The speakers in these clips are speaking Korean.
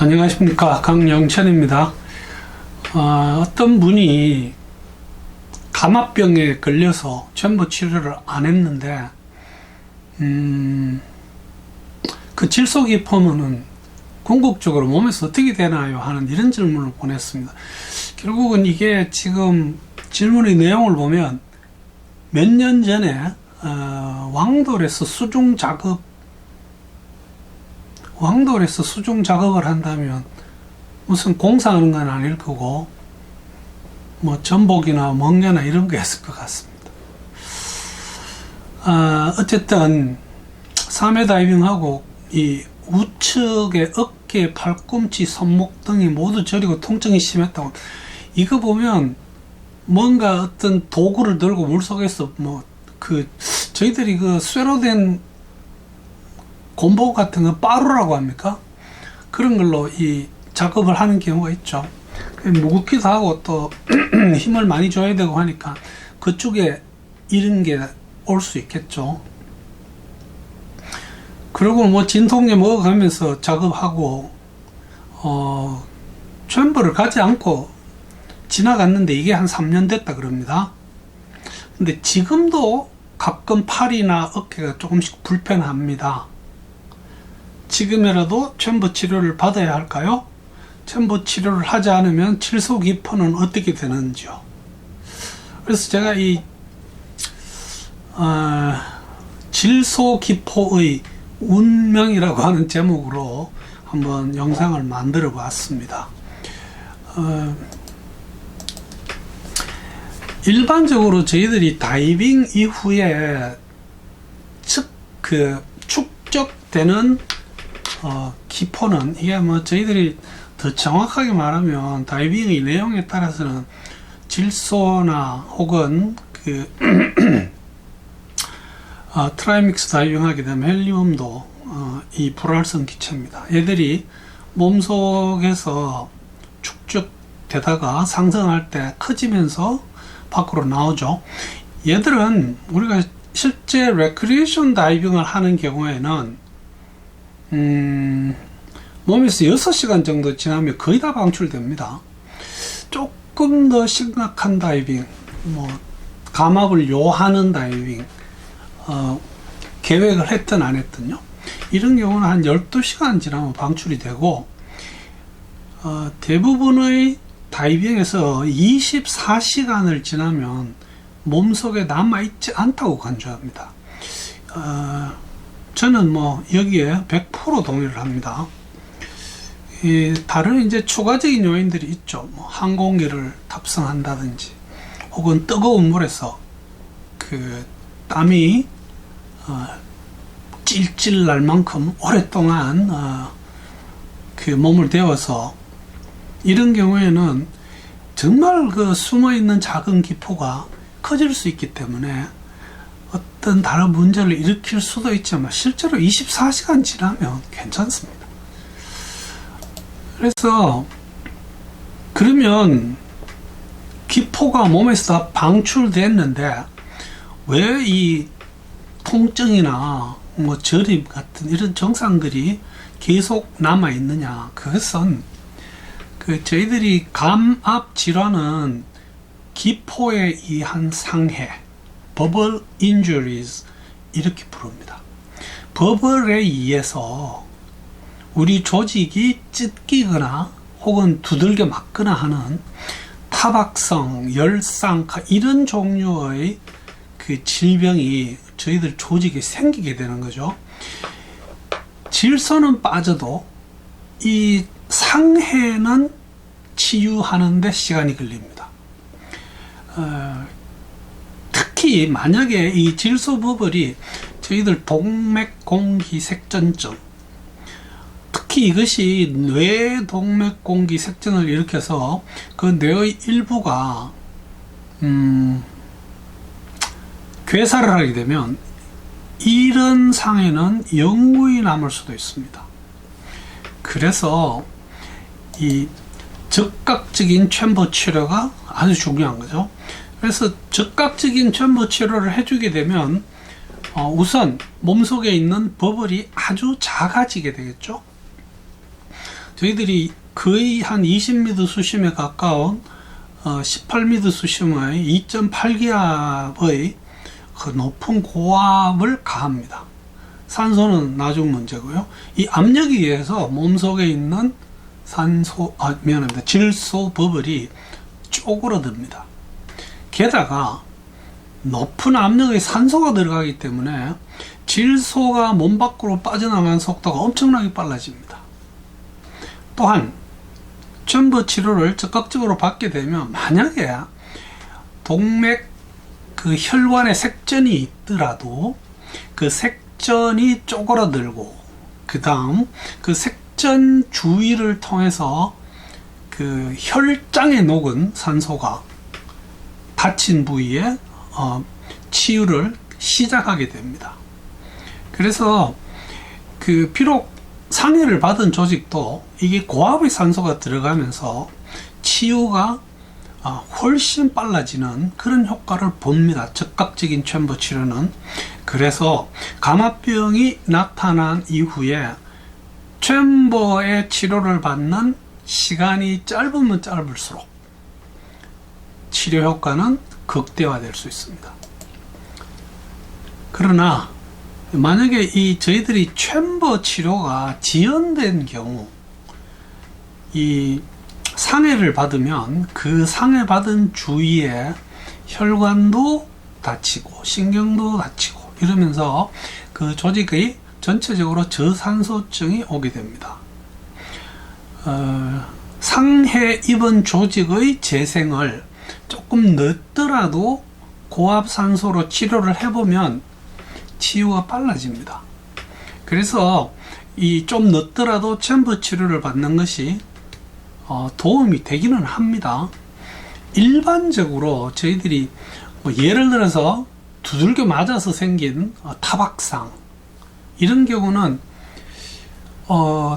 안녕하십니까, 강영천입니다. 어떤 분이 감압병에 걸려서 챔버 치료를 안 했는데 그 질소기포는 궁극적으로 몸에서 어떻게 되나요? 하는 이런 질문을 보냈습니다. 결국은 이게 지금 질문의 내용을 보면 몇 년 전에 왕돌에서 수중 작업을 한다면 무슨 공사하는 건 아닐 거고 뭐 전복이나 멍게나 이런 거 했을 것 같습니다. 어쨌든 3회 다이빙하고 이 우측의 어깨, 팔꿈치, 손목 등이 모두 저리고 통증이 심했다고. 이거 보면 뭔가 어떤 도구를 들고 물속에서 저희들이 그 쇠로 된 곰보 같은 거 빠루라고 합니까? 그런 걸로 이 작업을 하는 경우가 있죠. 무겁기도 하고 또 힘을 많이 줘야 되고 하니까 그쪽에 이런 게 올 수 있겠죠. 그리고 뭐 진통제 먹어가면서 작업하고 챔버를 가지 않고 지나갔는데 이게 한 3년 됐다 그럽니다. 근데 지금도 가끔 팔이나 어깨가 조금씩 불편합니다. 지금이라도 챔버 치료를 받아야 할까요? 챔버 치료를 하지 않으면 질소기포는 어떻게 되는지요? 그래서 제가 이 질소기포의 운명이라고 하는 제목으로 한번 영상을 만들어 봤습니다. 일반적으로 저희들이 다이빙 이후에 축적되는 기포는 이게 뭐 저희들이 더 정확하게 말하면 다이빙의 내용에 따라서는 질소나 혹은 트라이믹스 다이빙하게 되면 헬리움도 이 불활성 기체입니다. 얘들이 몸속에서 축적되다가 상승할 때 커지면서 밖으로 나오죠. 얘들은 우리가 실제 레크리에이션 다이빙을 하는 경우에는 몸에서 6시간 정도 지나면 거의 다 방출됩니다. 조금 더 심각한 다이빙, 감압을 요하는 다이빙, 계획을 했든 안 했든요. 이런 경우는 한 12시간 지나면 방출이 되고, 대부분의 다이빙에서 24시간을 지나면 몸속에 남아있지 않다고 간주합니다. 저는 여기에 100% 동의를 합니다. 다른 이제 추가적인 요인들이 있죠. 항공기를 탑승한다든지, 혹은 뜨거운 물에서 땀이 찔찔 날 만큼 오랫동안 몸을 데워서 이런 경우에는 정말 숨어 있는 작은 기포가 커질 수 있기 때문에 어떤 다른 문제를 일으킬 수도 있지만 실제로 24시간 지나면 괜찮습니다. 그래서 그러면 기포가 몸에서 다 방출됐는데 왜 이 통증이나 저림 같은 이런 증상들이 계속 남아 있느냐? 그것은 저희들이 감압 질환은 기포에 의한 상해, 버블 인주리즈 이렇게 부릅니다. 버블에 의해서 우리 조직이 찢기거나 혹은 두들겨 맞거나 하는 타박성, 열상 이런 종류의 질병이 저희들 조직에 생기게 되는 거죠. 질소는 빠져도 이 상해는 치유하는데 시간이 걸립니다. 특히 만약에 이 질소 버블이 저희들 동맥공기색전증, 특히 이것이 뇌 동맥공기색전을 일으켜서 그 뇌의 일부가 괴사를 하게 되면 이런 상해는 영구히 남을 수도 있습니다. 그래서 이 즉각적인 챔버 치료가 아주 중요한 거죠. 그래서 즉각적인 챔버 치료를 해주게 되면 우선 몸속에 있는 버블이 아주 작아지게 되겠죠. 저희들이 거의 한 20m 수심에 가까운 18m 수심의 2.8기압의 그 높은 고압을 가합니다. 산소는 나중 문제고요. 이 압력에 의해서 몸속에 있는 질소 버블이 쪼그러듭니다. 게다가 높은 압력의 산소가 들어가기 때문에 질소가 몸 밖으로 빠져나가는 속도가 엄청나게 빨라집니다. 또한 챔버 치료를 적극적으로 받게 되면 만약에 동맥 그 혈관에 색전이 있더라도 그 색전이 쪼그라들고 그 다음 그 색전 주위를 통해서 그 혈장에 녹은 산소가 다친 부위에 치유를 시작하게 됩니다. 그래서 그 비록 상해를 받은 조직도 이게 고압의 산소가 들어가면서 치유가 훨씬 빨라지는 그런 효과를 봅니다. 즉각적인 챔버 치료는. 그래서 감압병이 나타난 이후에 챔버의 치료를 받는 시간이 짧으면 짧을수록 치료 효과는 극대화될 수 있습니다. 그러나 만약에 저희들이 챔버 치료가 지연된 경우 이 상해를 받으면 그 상해받은 주위에 혈관도 다치고 신경도 다치고 이러면서 그 조직의 전체적으로 저산소증이 오게 됩니다. 상해 입은 조직의 재생을 조금 늦더라도 고압산소로 치료를 해보면 치유가 빨라집니다. 그래서 이 좀 늦더라도 챔버 치료를 받는 것이 도움이 되기는 합니다. 일반적으로 저희들이 예를 들어서 두들겨 맞아서 생긴 타박상 이런 경우는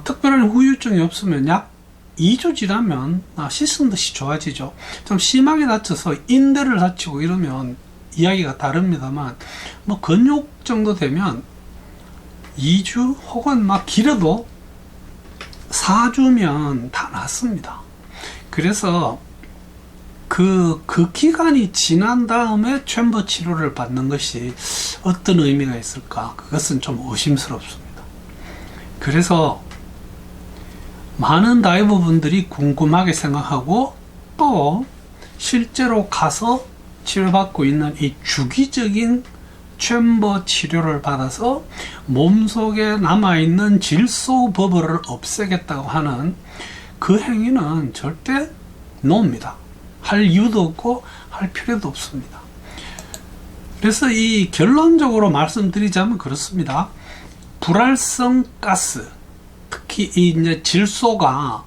특별한 후유증이 없으면 약 2주 지나면 씻은 듯이 좋아지죠. 좀 심하게 다쳐서 인대를 다치고 이러면 이야기가 다릅니다만 근육 정도 되면 2주 혹은 길어도 4주면 다 낫습니다. 그래서 그 기간이 지난 다음에 챔버 치료를 받는 것이 어떤 의미가 있을까? 그것은 좀 의심스럽습니다. 그래서 많은 다이버분들이 궁금하게 생각하고 또 실제로 가서 치료받고 있는 이 주기적인 챔버 치료를 받아서 몸속에 남아있는 질소 버블을 없애겠다고 하는 그 행위는 절대 노입니다. 할 이유도 없고 할 필요도 없습니다. 그래서 이 결론적으로 말씀드리자면 그렇습니다. 불활성 가스, 특히 이제 질소가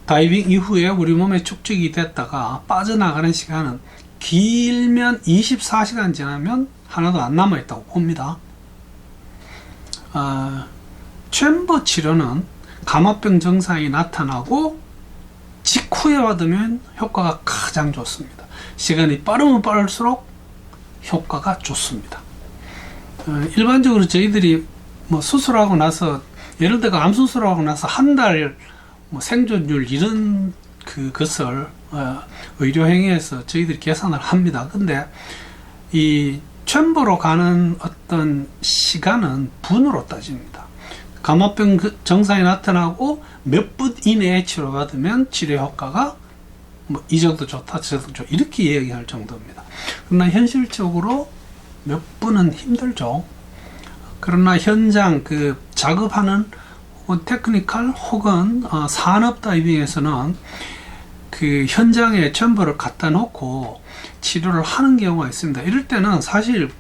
다이빙 이후에 우리 몸에 축적이 됐다가 빠져나가는 시간은 길면 24시간 지나면 하나도 안 남아있다고 봅니다. 챔버 치료는 감압병 증상이 나타나고 직후에 받으면 효과가 가장 좋습니다. 시간이 빠르면 빠를수록 효과가 좋습니다. 일반적으로 저희들이 수술하고 나서 예를 들어 암 수술하고 나서 한 달 생존율 이런 것을 의료행위에서 저희들이 계산을 합니다. 근데 이 챔버로 가는 어떤 시간은 분으로 따집니다. 감압병 증상이 나타나고 몇 분 이내에 치료받으면 치료 효과가 이 정도 좋다, 저 정도 좋다 이렇게 얘기할 정도입니다. 그러나 현실적으로 몇 분은 힘들죠. 그러나 현장 작업하는 혹은 테크니컬 혹은 산업 다이빙에서는 그 현장에 챔버를 갖다 놓고 치료를 하는 경우가 있습니다. 이럴 때는 사실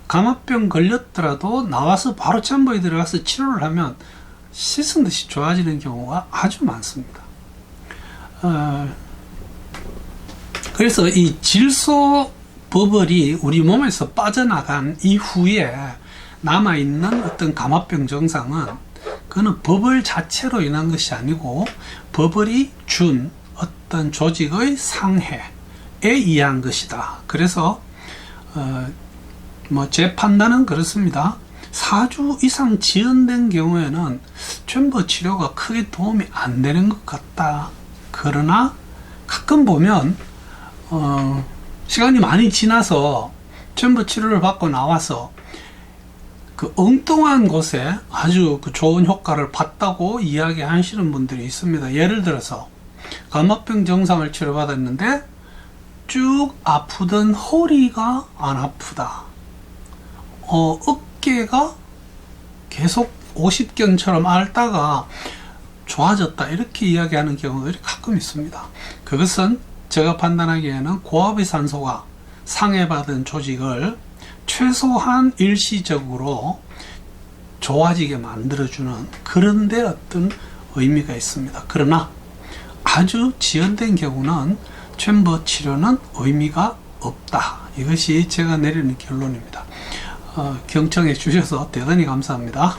감압병 걸렸더라도 나와서 바로 챔버에 들어가서 치료를 하면 씻은 듯이 좋아지는 경우가 아주 많습니다. 그래서 이 질소 버블이 우리 몸에서 빠져나간 이후에 남아있는 어떤 감압병 증상은 그거는 버블 자체로 인한 것이 아니고 버블이 준 어떤 조직의 상해에 의한 것이다. 그래서 제 판단은 그렇습니다. 4주 이상 지연된 경우에는 챔버 치료가 크게 도움이 안 되는 것 같다. 그러나 가끔 보면 시간이 많이 지나서 챔버 치료를 받고 나와서 그 엉뚱한 곳에 아주 그 좋은 효과를 봤다고 이야기하시는 분들이 있습니다. 예를 들어서 감마병 정상을 치료받았는데 쭉 아프던 허리가 안 아프다. 어깨가 계속 50견처럼 앓다가 좋아졌다. 이렇게 이야기하는 경우들이 가끔 있습니다. 그것은 제가 판단하기에는 고압의 산소가 상해받은 조직을 최소한 일시적으로 좋아지게 만들어주는 그런 데 어떤 의미가 있습니다. 그러나 아주 지연된 경우는 챔버 치료는 의미가 없다. 이것이 제가 내리는 결론입니다. 경청해 주셔서 대단히 감사합니다.